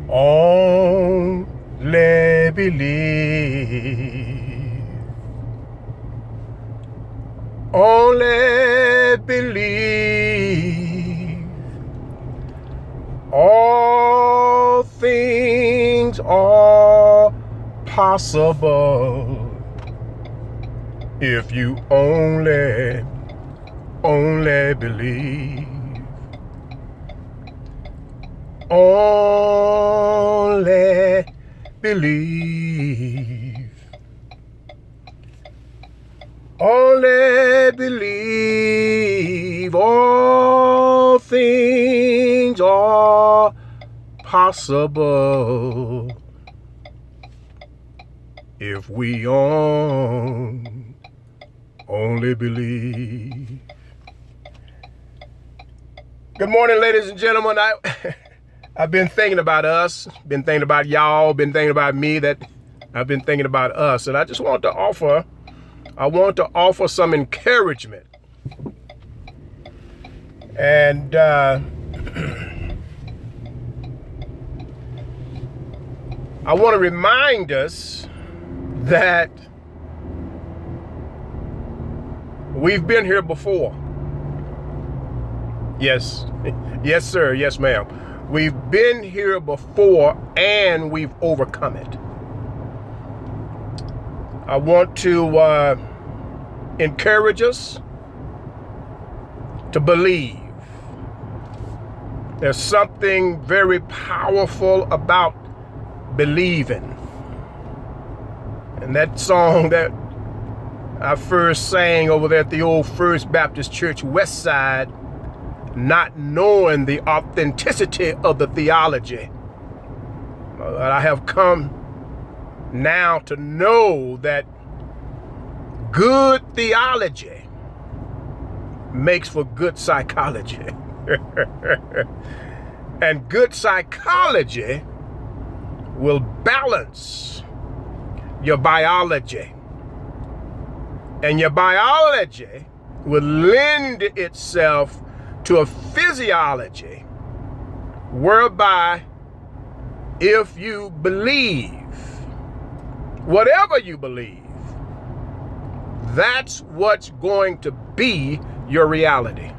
Only believe. Only believe. All things are possible if you only believe. Only believe. Only believe. All things are possible if we only believe. Good morning, ladies and gentlemen. I've been thinking about us, been thinking about y'all, been thinking about me, that I've been thinking about us. And I just want to offer some encouragement. And I want to remind us that we've been here before. Yes, yes, sir. Yes, ma'am. We've been here before and we've overcome it. I want to encourage us to believe. There's something very powerful about believing. And that song that I first sang over there at the old First Baptist Church West Side, not knowing the authenticity of the theology, I have come now to know that good theology makes for good psychology. And good psychology will balance your biology. And your biology will lend itself to a physiology whereby if you believe, whatever you believe, that's what's going to be your reality.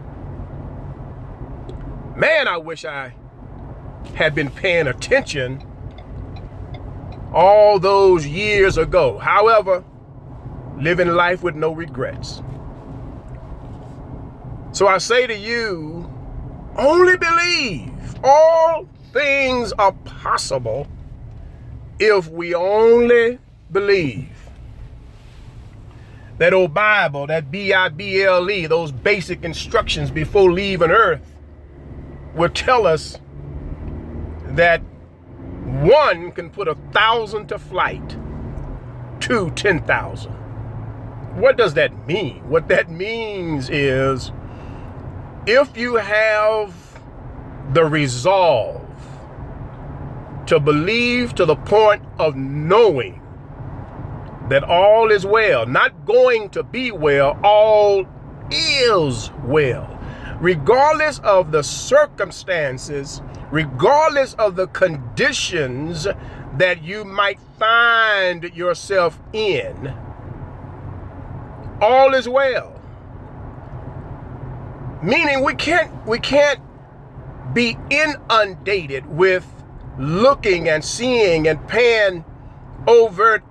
Man, I wish I had been paying attention all those years ago. However, living life with no regrets. So I say to you, only believe. All things are possible if we only believe. That old Bible, that Bible, those basic instructions before leaving earth, will tell us that 1 can put 1,000 to flight, 2, 10,000. What does that mean? What that means is, if you have the resolve to believe to the point of knowing that all is well, not going to be well, all is well, regardless of the circumstances, regardless of the conditions that you might find yourself in, all is well. Meaning we can't be inundated with looking and seeing and paying overt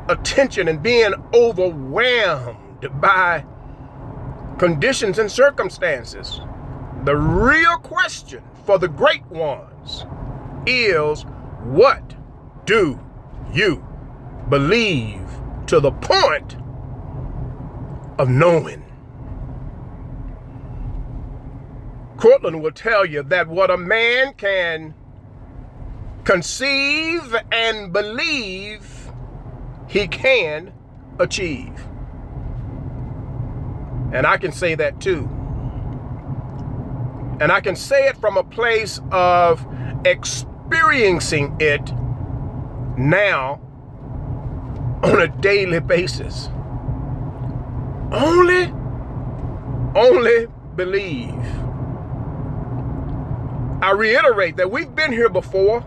attention and being overwhelmed by conditions and circumstances. The real question for the great ones is, what do you believe to the point of knowing? Cortland will tell you that what a man can conceive and believe, he can achieve. And I can say that too. And I can say it from a place of experiencing it now on a daily basis. Only believe. I reiterate that we've been here before.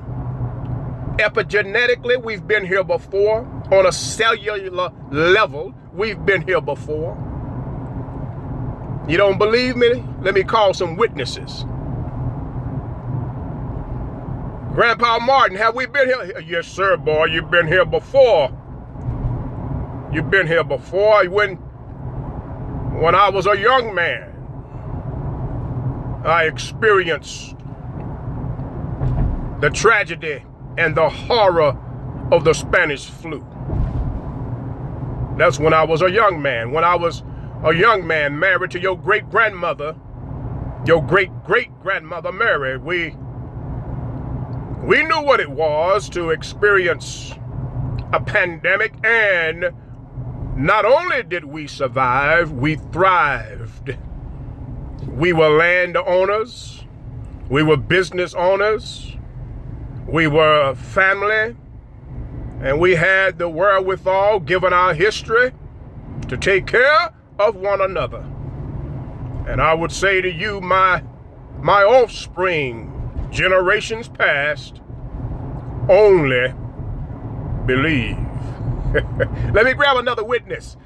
Epigenetically, we've been here before. On a cellular level, we've been here before. You don't believe me? Let me call some witnesses. Grandpa Martin, have we been here? Yes, sir, boy, you've been here before. You've been here before. When I was a young man, I experienced the tragedy and the horror of the Spanish flu. That's when I was a young man. When I was a young man married to your great-grandmother, your great-great-grandmother Mary, we knew what it was to experience a pandemic, and not only did we survive, we thrived. We were landowners, we were business owners, we were family, and we had the wherewithal, given our history, to take care of one another. And I would say to you, my offspring, generations past, only believe. Let me grab another witness.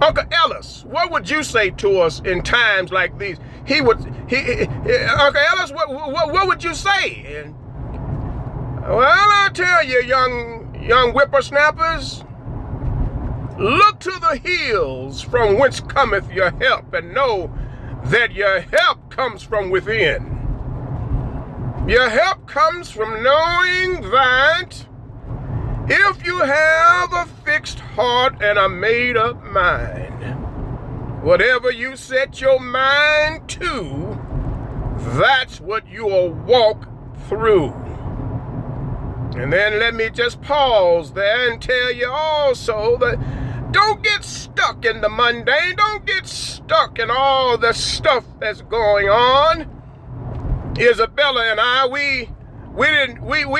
Uncle Ellis, what would you say to us in times like these? Uncle Ellis, what would you say? And, well, I'll tell you, young whippersnappers, look to the hills from whence cometh your help, and know that your help comes from within. Your help comes from knowing that if you have a fixed heart and a made-up mind, whatever you set your mind to, that's what you'll walk through. And then let me just pause there and tell you also that don't get stuck in the mundane. Don't get stuck in all the stuff that's going on. Isabella and I, we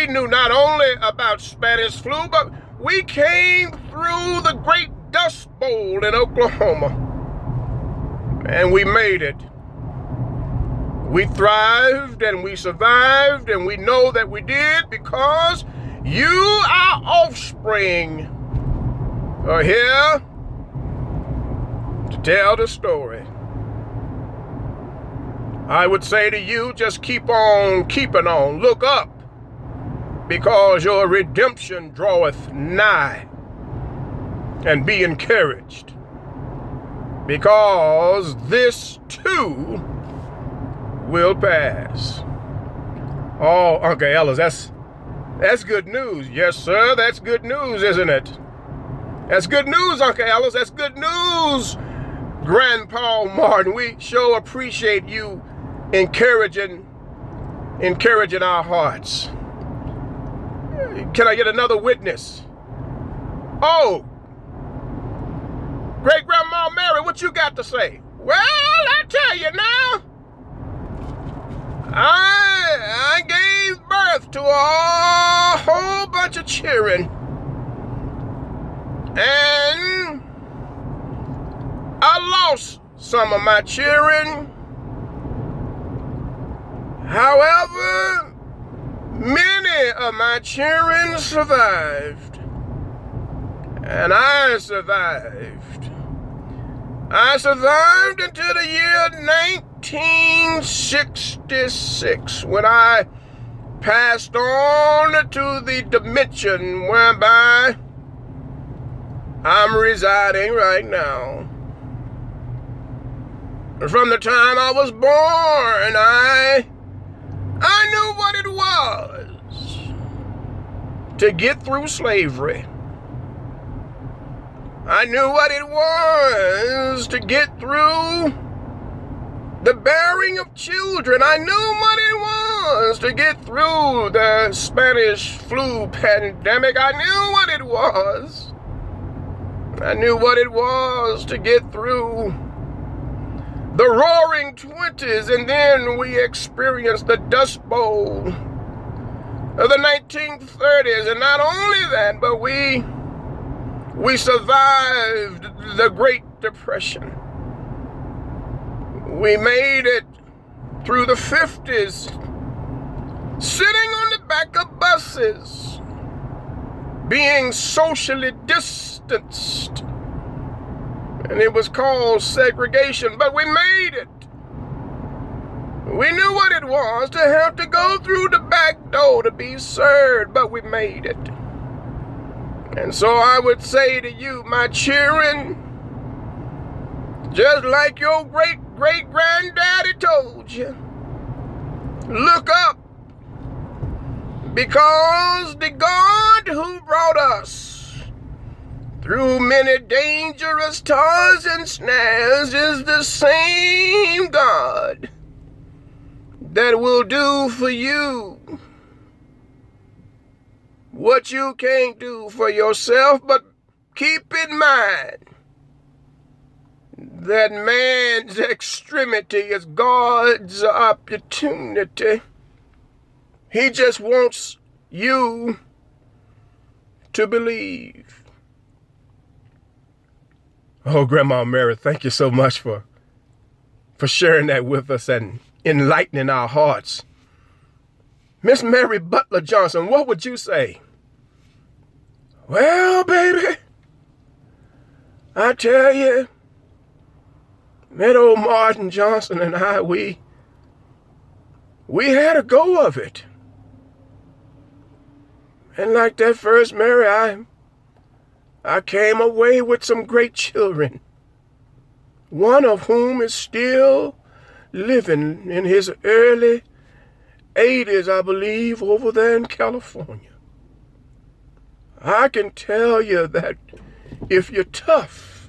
knew not only about Spanish flu, but we came through the Great Dust Bowl in Oklahoma, and we made it. We thrived and we survived, and we know that we did because you, our offspring, are here to tell the story. I would say to you, just keep on keeping on. Look up, because your redemption draweth nigh. And be encouraged, because this too will pass. Oh, Uncle Ellis, that's good news. Yes, sir, that's good news, isn't it? That's good news, Uncle Ellis. That's good news, Grandpa Martin. We sure appreciate you encouraging our hearts. Can I get another witness? Oh, Great-Grandma Mary, what you got to say? Well, I tell you now, I gave birth to a whole bunch of children, and I lost some of my children. However, many of my children survived, and I survived. I survived until the year 1966, when I passed on to the dimension whereby I'm residing right now. From the time I was born, I knew what it was to get through slavery. I knew what it was to get through the bearing of children. I knew what it was to get through the Spanish flu pandemic. I knew what it was. I knew what it was to get through the Roaring '20s, and then we experienced the Dust Bowl of the 1930s. And not only that, but we survived the Great Depression. We made it through the 50s, sitting on the back of classes being socially distanced. And it was called segregation, but we made it. We knew what it was to have to go through the back door to be served, but we made it. And so I would say to you, my children, just like your great-great-granddaddy told you, look up, because the God who brought us through many dangerous toils and snares is the same God that will do for you what you can't do for yourself. But keep in mind that man's extremity is God's opportunity. He just wants you to believe. Oh, Grandma Mary, thank you so much for sharing that with us and enlightening our hearts. Miss Mary Butler Johnson, what would you say? Well, baby, I tell you, that old Martin Johnson and I, we had a go of it. And like that first Mary, I came away with some great children, one of whom is still living in his early 80s, I believe, over there in California. I can tell you that if you're tough,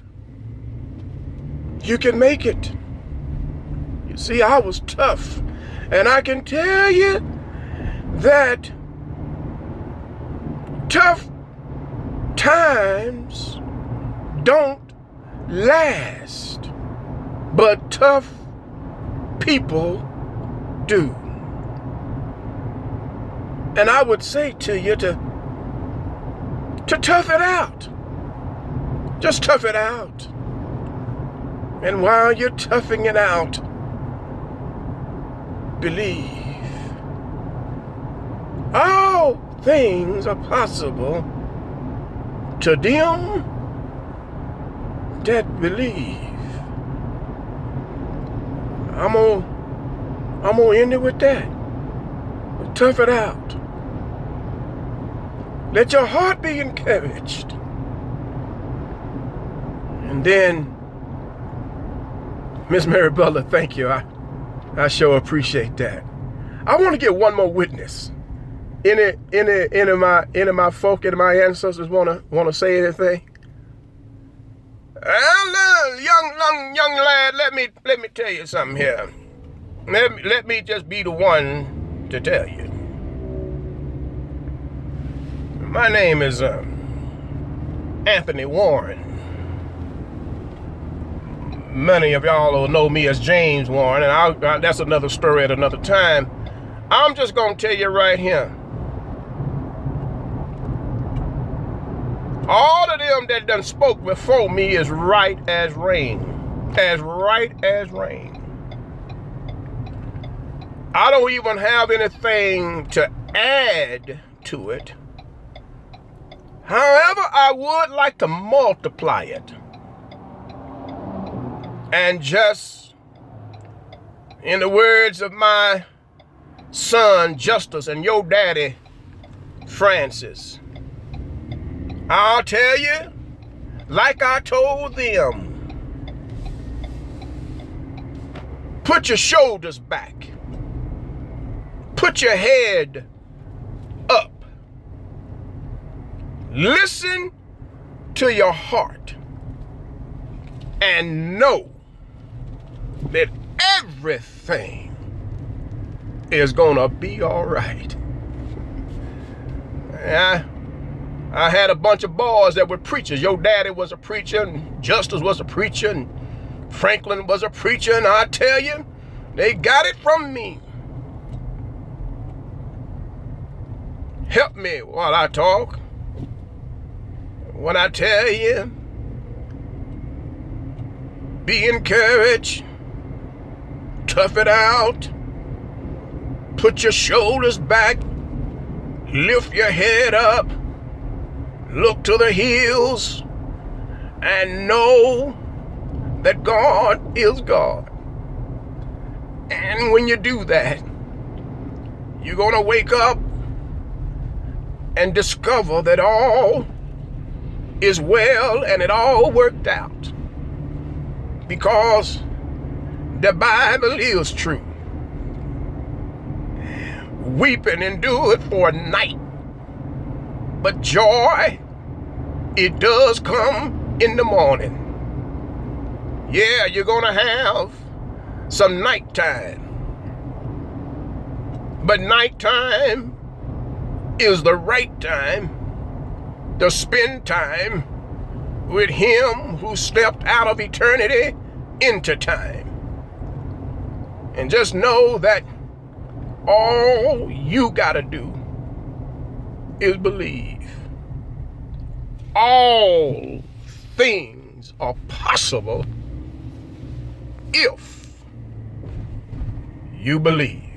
you can make it. You see, I was tough, and I can tell you that tough times don't last, but tough people do. And I would say to you to tough it out. Just tough it out. And while you're toughing it out, believe. All things are possible to them that believe. I'm gonna end it with that. Tough it out. Let your heart be encouraged. And then, Miss Mary Butler, thank you. I sure appreciate that. I want to get one more witness. Any of my folk and my ancestors wanna say anything? Well, young lad, let me tell you something here. Let me just be the one to tell you. My name is Anthony Warren. Many of y'all will know me as James Warren, and that's another story at another time. I'm just gonna tell you right here. All of them that done spoke before me is right as rain. As right as rain. I don't even have anything to add to it. However, I would like to multiply it. And just, in the words of my son, Justice, and your daddy, Francis, I'll tell you, like I told them, put your shoulders back. Put your head up. Listen to your heart and know that everything is gonna be all right. I had a bunch of boys that were preachers. Your daddy was a preacher, and Justice was a preacher, and Franklin was a preacher, and I tell you, they got it from me. Help me while I talk. When I tell you, be encouraged, tough it out, put your shoulders back, Lift your head up, look to the hills, and know that God is God. And when you do that, you're going to wake up and discover that all is well and it all worked out. Because the Bible is true. Weeping endureth for a night, but joy, it does come in the morning. Yeah, you're going to have some nighttime. But nighttime is the right time to spend time with Him who stepped out of eternity into time. And just know that all you got to do is believe. All things are possible if you believe.